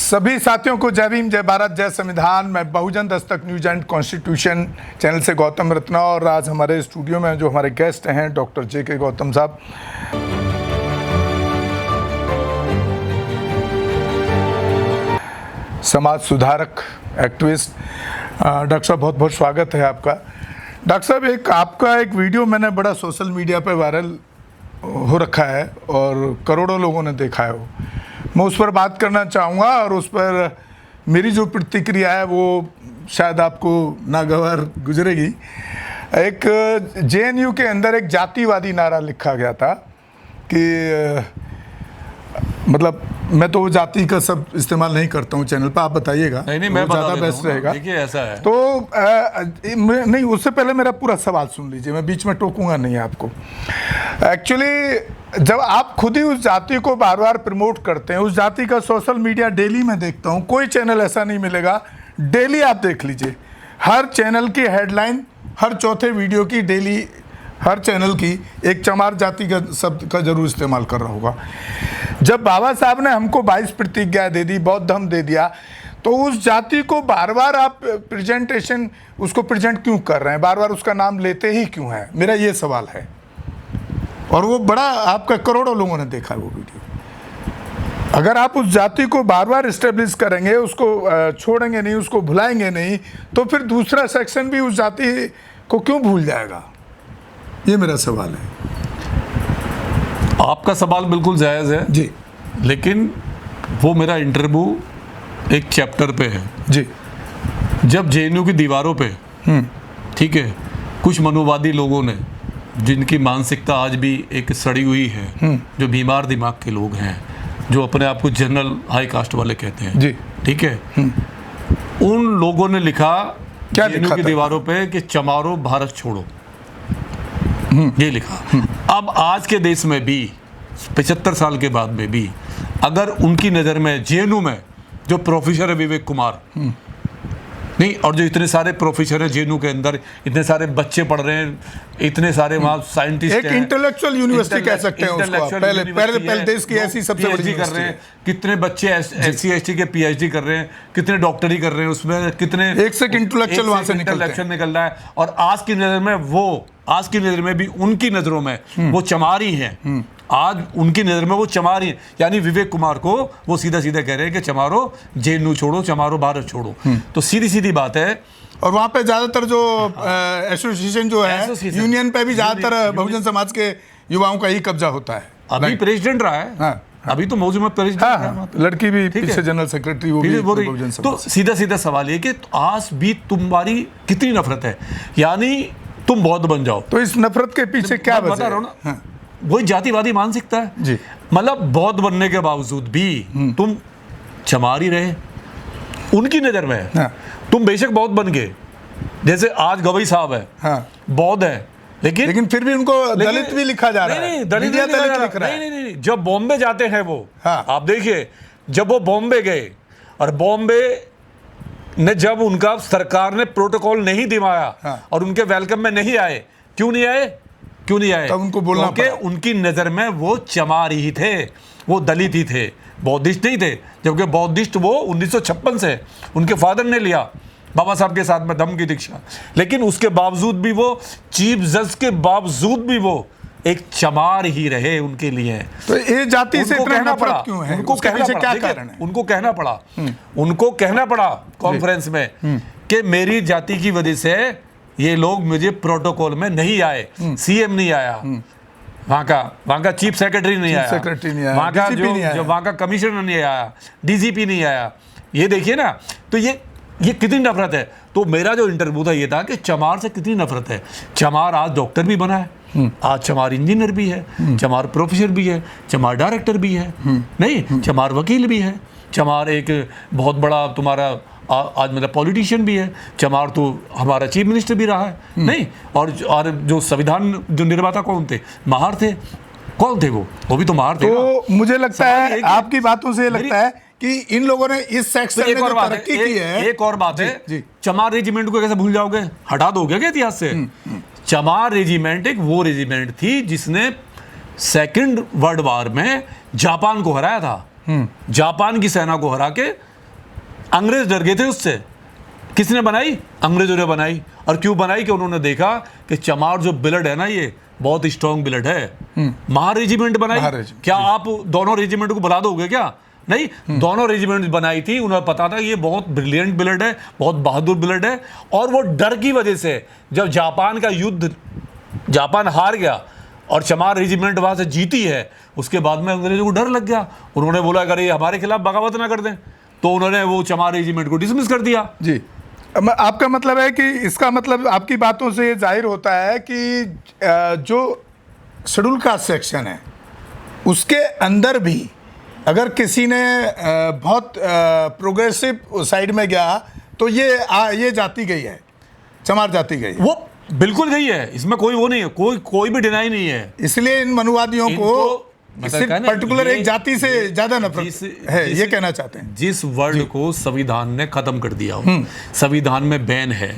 सभी साथियों को जय भीम, जय भारत, जय संविधान। मैं बहुजन Dastak news and constitution channel से गौतम रत्ना, और आज हमारे स्टूडियो में जो हमारे गेस्ट हैं डॉक्टर जे.के. गौतम साहब। समाज सुधारक, एक्टिविस्ट। डॉक्टर साहब बहुत बहुत स्वागत है आपका। डॉक्टर साहब, आपका एक वीडियो मैंने बड़ा सोशल मीडिया पे वायरल हो रखा है और करोड़ों लोगों ने देखा है। मैं उस पर बात करना चाहूँगा और उस पर मेरी जो प्रतिक्रिया है वो शायद आपको नागवार गुजरेगी। एक JNU के अंदर एक जातिवादी नारा लिखा गया था कि मतलब मैं तो जाति का सब इस्तेमाल नहीं करता हूँ चैनल पर, आप बताइएगा। नहीं, मैं ज़्यादा बेस्ट रहेगा। देखिए ऐसा है तो नहीं, उससे पहले मेरा पूरा सवाल सुन लीजिए, मैं बीच में टोकूंगा नहीं आपको। एक्चुअली जब आप खुद ही उस जाति को बार बार प्रमोट करते हैं, उस जाति का सोशल मीडिया डेली मैं देखता हूँ, कोई चैनल ऐसा नहीं मिलेगा, डेली आप देख लीजिए, हर चैनल की हेडलाइन, हर चौथे वीडियो की डेली हर चैनल की एक चमार जाति का शब्द का जरूर इस्तेमाल कर रहा होगा। जब बाबा साहब ने हमको 22 प्रतिज्ञा दे दी, बौद्ध धर्म दे दिया, तो उस जाति को बार बार आप उसको प्रेजेंट क्यों कर रहे हैं, बार बार उसका नाम लेते ही क्यों हैं, मेरा ये सवाल है। और वो बड़ा आपका करोड़ों लोगों ने देखा वो वीडियो। अगर आप उस जाति को बार बार इस्टेब्लिश करेंगे, उसको छोड़ेंगे नहीं, उसको भुलाएंगे नहीं, तो फिर दूसरा सेक्शन भी उस जाति को क्यों भूल जाएगा, ये मेरा सवाल है। आपका सवाल बिल्कुल जायज़ है जी, लेकिन वो मेरा इंटरव्यू एक चैप्टर पे है जी। जब JNU की दीवारों पे ठीक है, कुछ मनुवादी लोगों ने, जिनकी मानसिकता आज भी एक सड़ी हुई है, जो बीमार दिमाग के लोग हैं, जो अपने आप को जनरल हाई कास्ट वाले कहते हैं जी, ठीक है, उन लोगों ने लिखा क्या JNU लिखा की था? दीवारों पे कि चमारो भारत छोड़ो, ये लिखा। अब आज के देश में भी 75 साल के बाद में भी अगर उनकी नज़र में JNU में जो प्रोफेसर है विवेक कुमार नहीं, और जो इतने सारे प्रोफेसर हैं JNU के अंदर, इतने सारे बच्चे पढ़ रहे हैं, इतने सारे वहाँ साइंटिस्ट एक इंटेलेक्चुअल यूनिवर्सिटी कह सकते हैं उसको, पहले देश की ऐसी सबसे बड़ी कर रहे हैं। कितने बच्चे SC ST के PhD कर रहे हैं, कितने डॉक्टरी कर रहे हैं, उसमें कितने एक से इंटेलेक्चुअल वहाँ से निकल रहा है। और आज की नज़र में आज की नज़र में भी, उनकी नज़रों में वो चमारी हैं। आज उनकी नज़र में वो चमारी हैं, यानी विवेक कुमार को वो सीधा सीधा कह रहे हैं कि चमारो JNU छोड़ो, चमारो भारत छोड़ो। तो सीधी सीधी बात है। और वहाँ पे ज़्यादातर जो एसोसिएशन जो है, यूनियन पे भी ज़्यादातर बहुजन समाज के युवाओं का ही कब्जा होता है। अभी प्रेसिडेंट रहा है। हाँ, अभी तो मौजूद में प्रेसिडेंट है, लड़की भी पीछे जनरल सेक्रेटरी, वो भी बहुजन समाज। तो सीधा सीधा सवाल ये कि आज भी तुम्हारी कितनी नफरत है, यानी तुम बौद्ध बन जाओ। तो इस नफरत के पीछे क्या बता रहा हूँ ना, वही जातिवादी मानसिकता है जी। मतलब बौद्ध बनने के बावजूद भी तुम चमारी रहे उनकी नजर में। तुम बेशक बौद्ध बन गए, जैसे आज गवई साहब है, बौद्ध है, लेकिन फिर भी उनको दलित भी लिखा जा रहा है। नहीं, दलित लिख रहा है। नहीं, जब बॉम्बे जाते हैं वो, आप देखिए, जब वो बॉम्बे गए और बॉम्बे ने जब उनका सरकार ने प्रोटोकॉल नहीं दिवाया और उनके वेलकम में नहीं आए, क्यों नहीं आए? तब उनको बोलना पड़ा, उनकी नजर में वो चमारी ही थे, वो दलित ही थे, बौद्धिस्ट नहीं थे। जबकि बौद्धिस्ट वो 1956 से उनके फादर ने लिया बाबा साहब के साथ में धम्म की दीक्षा, लेकिन उसके बावजूद भी वो चीफ जज के बावजूद भी वो एक चमार ही रहे उनके लिए। तो ये जाति से कहना पड़ा क्यों है? उनको कहना पड़ा, क्या कारण है? उनको कहना पड़ा कॉन्फ्रेंस में कि मेरी जाति की वजह से ये लोग मुझे प्रोटोकॉल में नहीं आए, CM नहीं आया, वहाँ का चीफ सेक्रेटरी नहीं आया, वहाँ का जो वहाँ का कमिश्नर नहीं आया, DGP नहीं आया। ये देखिए ना, तो ये कितनी नफरत है। तो मेरा जो इंटरव्यू था ये था कि चमार से कितनी नफरत है। चमार आज डॉक्टर भी बना है, आज चमार इंजीनियर भी है, चमार प्रोफेसर भी है, चमार डायरेक्टर भी है, नहीं, चमार वकील भी है, चमार एक बहुत बड़ा तुम्हारा आज मेरा पॉलिटिशियन भी है, चमार तो हमारा चीफ मिनिस्टर भी रहा है, नहीं, और जो संविधान जो निर्माता कौन थे, महार थे, कौन थे वो भी तो महार थे। तो मुझे लगता है आपकी बातों से लगता है कि इन लोगों ने इस सेक्शन में जो तरक्की की है। एक और बात है, चमार रेजिमेंट को कैसे भूल जाओगे, हटा दोगे क्या इतिहास से? चमार रेजिमेंट एक वो रेजिमेंट थी जिसने सेकंड वर्ल्ड वॉर में जापान को हराया था, जापान की सेना को हरा के अंग्रेज डर गए थे उससे। किसने बनाई? अंग्रेजों ने बनाई। और क्यों बनाई? कि उन्होंने देखा कि चमार जो ब्लड है ना, ये बहुत स्ट्रॉन्ग ब्लड है। महा रेजिमेंट बनाई। क्या आप दोनों रेजिमेंट को बुला दोगे क्या? नहीं, दोनों रेजिमेंट बनाई थी। उन्हें पता था ये बहुत ब्रिलियंट ब्लड है, बहुत बहादुर ब्लड है। और वो डर की वजह से जब जापान का युद्ध जापान हार गया और चमार रेजिमेंट वहां से जीती है, उसके बाद में अंग्रेजों को डर लग गया। उन्होंने बोला अगर ये हमारे खिलाफ बगावत ना कर दें, तो उन्होंने वो चमार रेजिमेंट को डिसमिस कर दिया। जी, आपका मतलब है कि इसका मतलब आपकी बातों से ये जाहिर होता है कि जो शेड्यूल कास्ट सेक्शन है उसके अंदर भी अगर किसी ने बहुत प्रोग्रेसिव साइड में गया तो ये जाति गई है, चमार जाति गई है। वो बिल्कुल गई है, इसमें कोई वो नहीं है, कोई भी डिनाई नहीं है। इसलिए इन मनुवादियों को सिर्फ पर्टिकुलर एक जाति से ज्यादा नफरत है, ये कहना चाहते हैं। जिस वर्ड को संविधान ने खत्म कर दिया हो, संविधान में बैन है,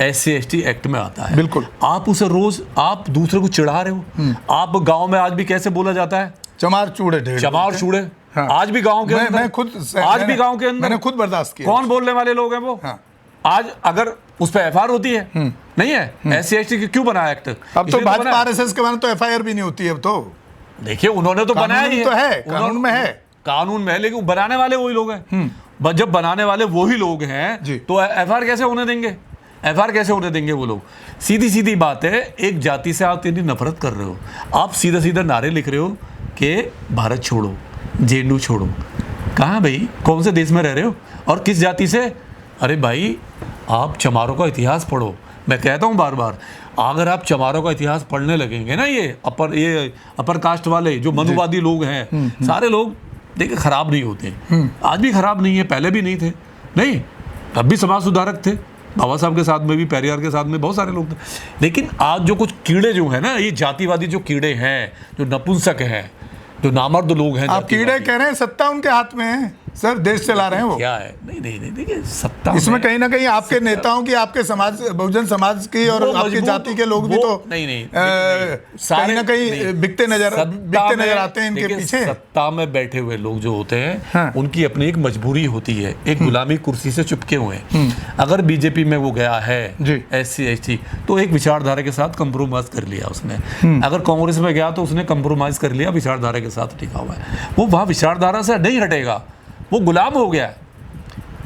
SC/ST एक्ट में आता है, बिल्कुल, आप उसे रोज आप दूसरे को चिढ़ा रहे हो। आप गांव में आज भी कैसे बोला जाता है? चमार चूड़े, चमार चूड़े। हाँ। आज भी गांव के अंदर, मैं खुद आज भी गांव के अंदर मैंने खुद बर्दाश्त किया। कौन बोलने वाले लोग हैं वो? हाँ। आज अगर उस पर FIR होती है, नहीं है, SC/ST क्यों बना एक्ट? अब तो भाजपा RSS के बारे में तो FIR भी नहीं होती है। अब तो देखिए, उन्होंने तो बनाया ही तो है, कानून में है, कानून में है, लेकिन बनाने वाले वही लोग हैं। जब बनाने वाले वही लोग हैं तो FIR कैसे होने देंगे? FIR कैसे होने देंगे वो लोग? सीधी सीधी बात है, एक जाति से आप इतनी नफरत कर रहे हो, आप सीधा सीधा नारे लिख रहे हो कि भारत छोड़ो, JNU छोड़ो। कहाँ भाई, कौन से देश में रह रहे हो और किस जाति से? अरे भाई, आप चमारों का इतिहास पढ़ो। मैं कहता हूँ बार बार, अगर आप चमारों का इतिहास पढ़ने लगेंगे ना, ये अपर कास्ट वाले जो मनुवादी लोग हैं, सारे लोग देखिए खराब नहीं होते। आज भी खराब नहीं है, पहले भी नहीं थे, नहीं, तब भी समाज सुधारक थे। बाबा साहब के साथ में भी, पेरियार के साथ में बहुत सारे लोग थे। लेकिन आज जो कुछ कीड़े जो है ना, ये जातिवादी जो कीड़े हैं, जो नपुंसक हैं, जो नामर्द लोग हैं, आप कीड़े कह रहे हैं, सत्ता उनके हाथ में है सर, देश चला रहे हैं वो। क्या है? नहीं, देखिए सत्ता इसमें कहीं ना कहीं आपके नेताओं की, आपके समाज, बहुजन समाज की और आपकी जाति के लोग भी तो कहीं ना कहीं बिकते नजर आते हैं इनके पीछे। सत्ता में बैठे हुए लोग जो होते हैं, हाँ। उनकी अपनी एक मजबूरी होती है, एक गुलामी कुर्सी से चिपके हुए हैं। अगर बीजेपी में वो गया है SC/ST, तो एक विचारधारा के साथ कंप्रोमाइज कर लिया उसने। अगर कांग्रेस में गया तो उसने कंप्रोमाइज कर लिया, विचारधारा के साथ टिका हुआ है। वो वहां विचारधारा से नहीं हटेगा, वो गुलाम हो गया है।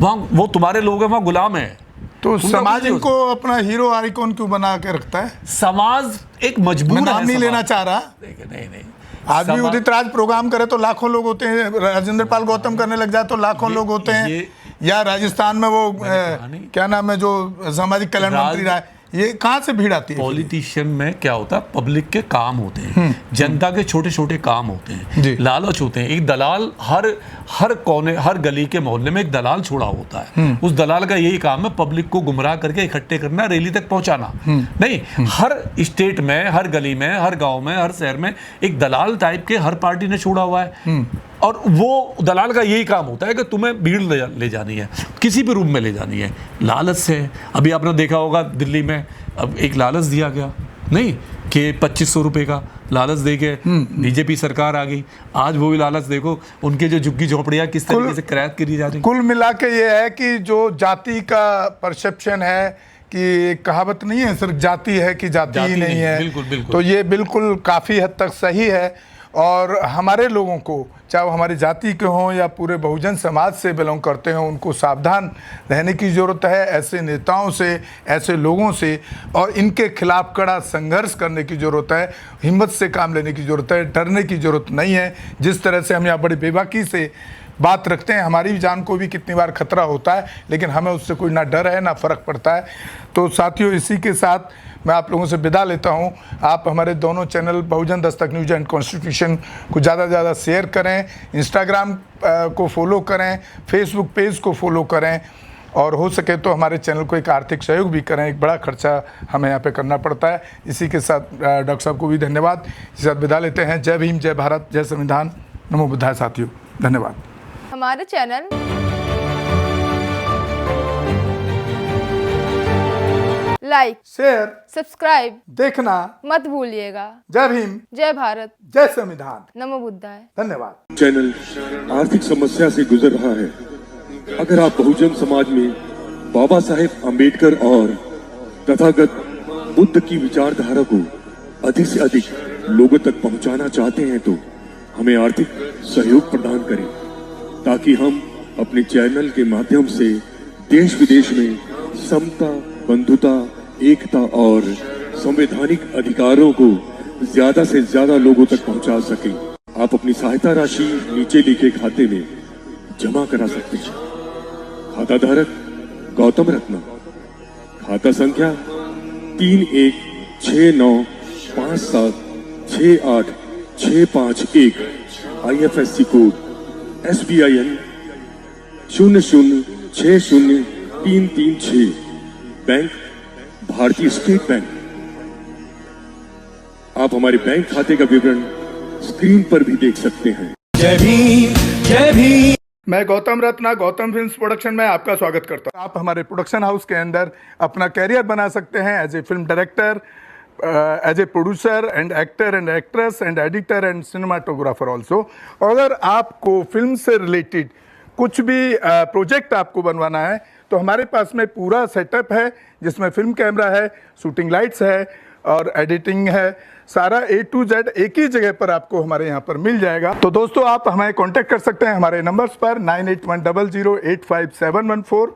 वहाँ वो तुम्हारे लोग हैं, वहाँ गुलाम है। तो समाज इनको अपना हीरो आइकॉन क्यों बना के रखता है? समाज एक मजबूर है। नाम नहीं लेना चाह रहा। नहीं, आज भी उदित राज प्रोग्राम करे तो लाखों लोग होते हैं, राजेंद्र पाल गौतम करने लग जाए तो लाखों लोग होते हैं, या राजस्थान में वो क्या नाम है जो सामाजिक कल्याण मंत्री रहा है, ये कहाँ से भीड़ आती है? पॉलिटिशियन में क्या होता है, पब्लिक के काम होते हैं, जनता के छोटे छोटे काम होते हैं, लालच होते हैं। एक दलाल हर कोने, हर गली के मोहल्ले में एक दलाल छोड़ा होता है। उस दलाल का यही काम है पब्लिक को गुमराह करके इकट्ठे करना, रैली तक पहुंचाना। नहीं, हर स्टेट में, हर गली में, हर गांव में, हर शहर में एक दलाल टाइप के हर पार्टी ने छोड़ा हुआ है। और वो दलाल का यही काम होता है कि तुम्हें भीड़ ले जानी है, किसी भी रूप में ले जानी है, लालच से। अभी आपने देखा होगा दिल्ली में अब एक लालच दिया गया, नहीं कि 2500 रुपये का लालच दे के बीजेपी सरकार आ गई। आज वो भी लालच देखो, उनके जो झुग्गी झोपड़ियाँ किस तरीके से क्रैक करी जा रही। कुल मिला के ये है कि जो जाति का परसेप्शन है कि कहावत नहीं है सिर्फ जाति है कि जाति ही नहीं है, बिल्कुल। तो ये बिल्कुल काफ़ी हद तक सही है। और हमारे लोगों को, चाहे वो हमारी जाति के हों या पूरे बहुजन समाज से बिलोंग करते हों, उनको सावधान रहने की ज़रूरत है ऐसे नेताओं से, ऐसे लोगों से, और इनके खिलाफ कड़ा संघर्ष करने की ज़रूरत है, हिम्मत से काम लेने की ज़रूरत है, डरने की ज़रूरत नहीं है। जिस तरह से हम यहाँ बड़ी बेबाकी से बात रखते हैं, हमारी जान को भी कितनी बार खतरा होता है, लेकिन हमें उससे कोई ना डर है ना फ़र्क पड़ता है। तो साथियों, इसी के साथ मैं आप लोगों से विदा लेता हूं। आप हमारे दोनों channel Bahujan Dastak news and constitution को ज़्यादा से ज़्यादा शेयर करें, इंस्टाग्राम को फॉलो करें, फेसबुक पेज को फॉलो करें, और हो सके तो हमारे चैनल को एक आर्थिक सहयोग भी करें। एक बड़ा खर्चा हमें यहाँ पे करना पड़ता है। इसी के साथ डॉक्टर साहब को भी धन्यवाद। इसी साथ विदा लेते हैं। जय भीम, जय भारत, जय संविधान, नमो बुद्धाय। साथियों धन्यवाद। हमारे चैनल लाइक, शेयर, सब्सक्राइब देखना मत भूलिएगा। जय भीम, जय भारत, जय संविधान, नमो बुद्धाय। धन्यवाद। चैनल आर्थिक समस्या से गुजर रहा है, अगर आप बहुजन समाज में बाबा साहेब आम्बेडकर और तथागत बुद्ध की विचारधारा को अधिक से अधिक लोगों तक पहुंचाना चाहते हैं तो हमें आर्थिक सहयोग प्रदान करें, ताकि हम अपने चैनल के माध्यम से देश विदेश में समता, बंधुता, एकता और संवैधानिक अधिकारों को ज्यादा से ज्यादा लोगों तक पहुंचा सकें। आप अपनी सहायता राशि नीचे लिखे खाते में जमा करा सकते हैं। खाता धारक गौतम रत्ना, खाता संख्या 316957686551, IFSC कोड SBIN 0060336, बैंक भारतीय स्टेट बैंक। आप हमारे बैंक खाते का विवरण स्क्रीन पर भी देख सकते हैं। जय भीम, जय भीम। मैं गौतम रत्ना गौतम फिल्म्स प्रोडक्शन में आपका स्वागत करता हूं। आप हमारे प्रोडक्शन हाउस के अंदर अपना कैरियर बना सकते हैं as a film director, as a producer and actor and actress and editor and cinematographer also. अगर आपको फिल्म से रिलेटेड कुछ भी प्रोजेक्ट आपको बनवाना है तो हमारे पास में पूरा सेटअप है, जिसमें फिल्म कैमरा है, शूटिंग लाइट्स है और एडिटिंग है। सारा A to Z एक ही जगह पर आपको हमारे यहाँ पर मिल जाएगा। तो दोस्तों, आप हमें कांटेक्ट कर सकते हैं हमारे नंबर्स पर 9810085714